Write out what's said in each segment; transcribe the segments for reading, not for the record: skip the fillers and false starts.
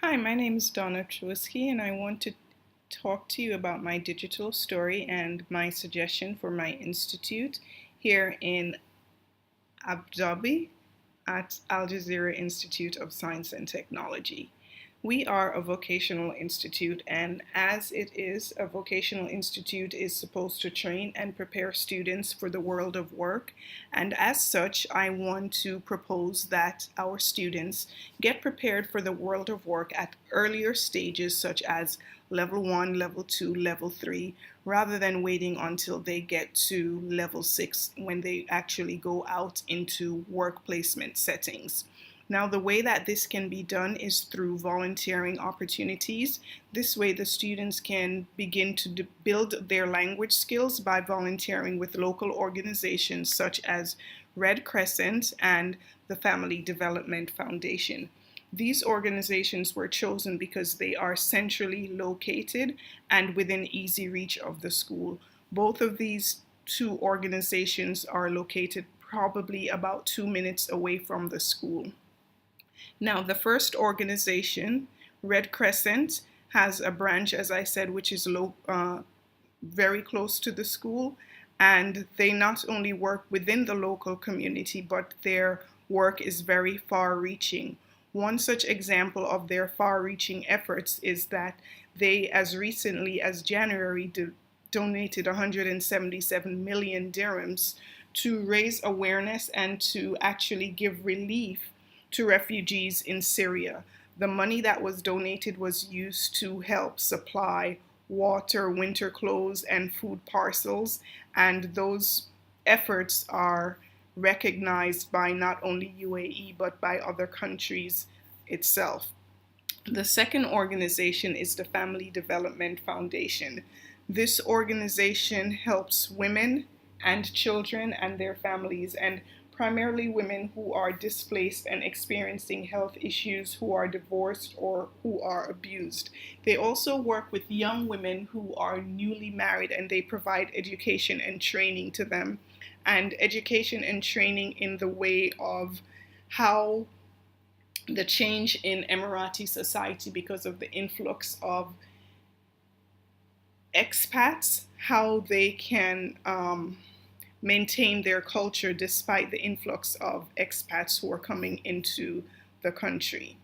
Hi, my name is Donna Przeluski, and I want to talk to you about my digital story and my suggestion for my institute here in Abu Dhabi at Al Jazeera Institute of Science and Technology. We are a vocational institute, and as it is, a vocational institute is supposed to train and prepare students for the world of work. And as such, I want to propose that our students get prepared for the world of work at earlier stages, such as level 1, level 2, level 3, rather than waiting until they get to level 6 when they actually go out into work placement settings. Now, the way that this can be done is through volunteering opportunities. This way, the students can begin to build their language skills by volunteering with local organizations such as Red Crescent and the Family Development Foundation. These organizations were chosen because they are centrally located and within easy reach of the school. Both of these two organizations are located probably about 2 minutes away from the school. Now, the first organization, Red Crescent, has a branch, as I said, which is very close to the school, and they not only work within the local community, but their work is very far-reaching. One such example of their far-reaching efforts is that they, as recently as January, donated 177 million dirhams to raise awareness and to actually give relief to refugees in Syria. The money that was donated was used to help supply water, winter clothes, and food parcels, and those efforts are recognized by not only UAE but by other countries itself. The second organization is the Family Development Foundation. This organization helps women and children and their families, and primarily women who are displaced and experiencing health issues, who are divorced or who are abused. They also work with young women who are newly married, and they provide education and training to them. And education and training in the way of how the change in Emirati society because of the influx of expats, how they can maintain their culture despite the influx of expats who are coming into the country.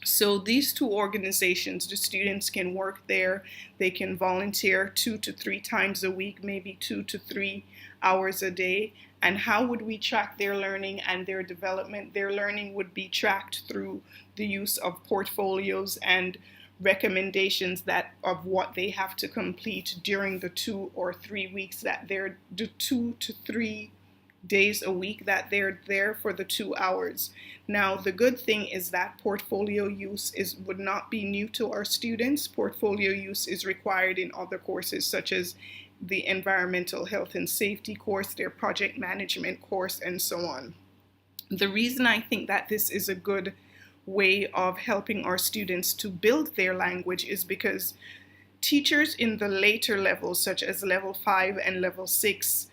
So these two organizations, the students can work there, they can volunteer 2 to 3 times a week, maybe 2 to 3 hours a day. And how would we track their learning and their development? Their learning would be tracked through the use of portfolios and recommendations that of what they have to complete during the 2 or 3 weeks that they're the 2 to 3 days a week that they're there for the 2 hours. Now, the good thing is that portfolio use would not be new to our students. Portfolio use is required in other courses such as the environmental health and safety course, their project management course, and so on. The reason I think that this is a good way of helping our students to build their language is because teachers in the later levels, such as level 5 and level 6,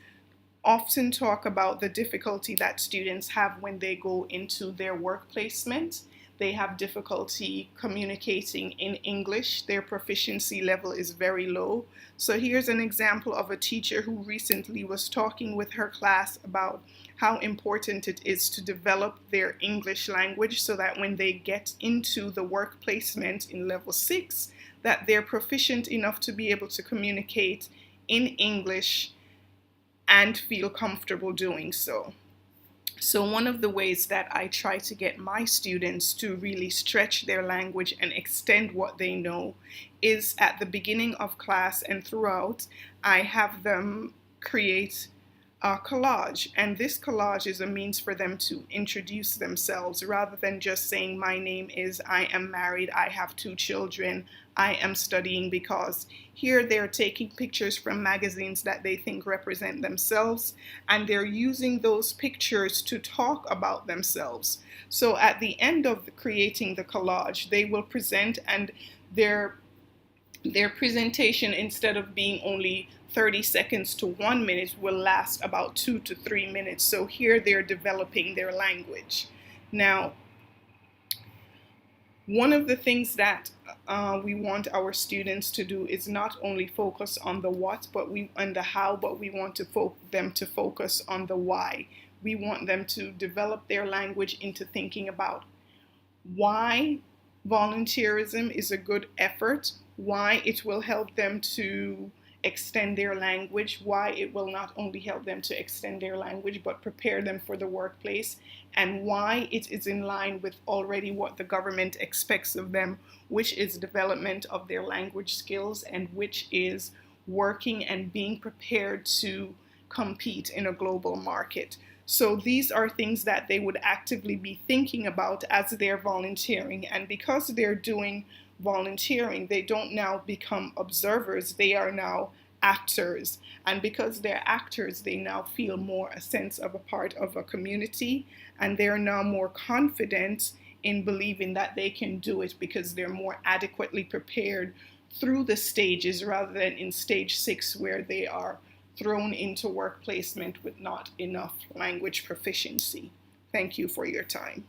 often talk about the difficulty that students have when they go into their work placement. They have difficulty communicating in English. Their proficiency level is very low. So here's an example of a teacher who recently was talking with her class about how important it is to develop their English language so that when they get into the work placement in level 6, that they're proficient enough to be able to communicate in English and feel comfortable doing so. So one of the ways that I try to get my students to really stretch their language and extend what they know is at the beginning of class and throughout, I have them create a collage. And this collage is a means for them to introduce themselves rather than just saying, my name is, I am married, I have 2 children, I am studying, because here they're taking pictures from magazines that they think represent themselves, and they're using those pictures to talk about themselves. So at the end of creating the collage, they will present, and their presentation, instead of being only 30 seconds to 1 minute, will last about 2 to 3 minutes. So here they're developing their language. Now, One of the things that we want our students to do is not only focus on the what, but and the how, but we want them to focus on the why. We want them to develop their language into thinking about why volunteerism is a good effort, why it will help them to extend their language, why it will not only help them to extend their language but prepare them for the workplace, and why it is in line with already what the government expects of them, which is development of their language skills and which is working and being prepared to compete in a global market. So these are things that they would actively be thinking about as they're volunteering. And because they're doing volunteering, they don't now become observers, they are now actors. And because they're actors, they now feel more a sense of a part of a community, and they're now more confident in believing that they can do it because they're more adequately prepared through the stages rather than in stage 6 where they are thrown into work placement with not enough language proficiency. Thank you for your time.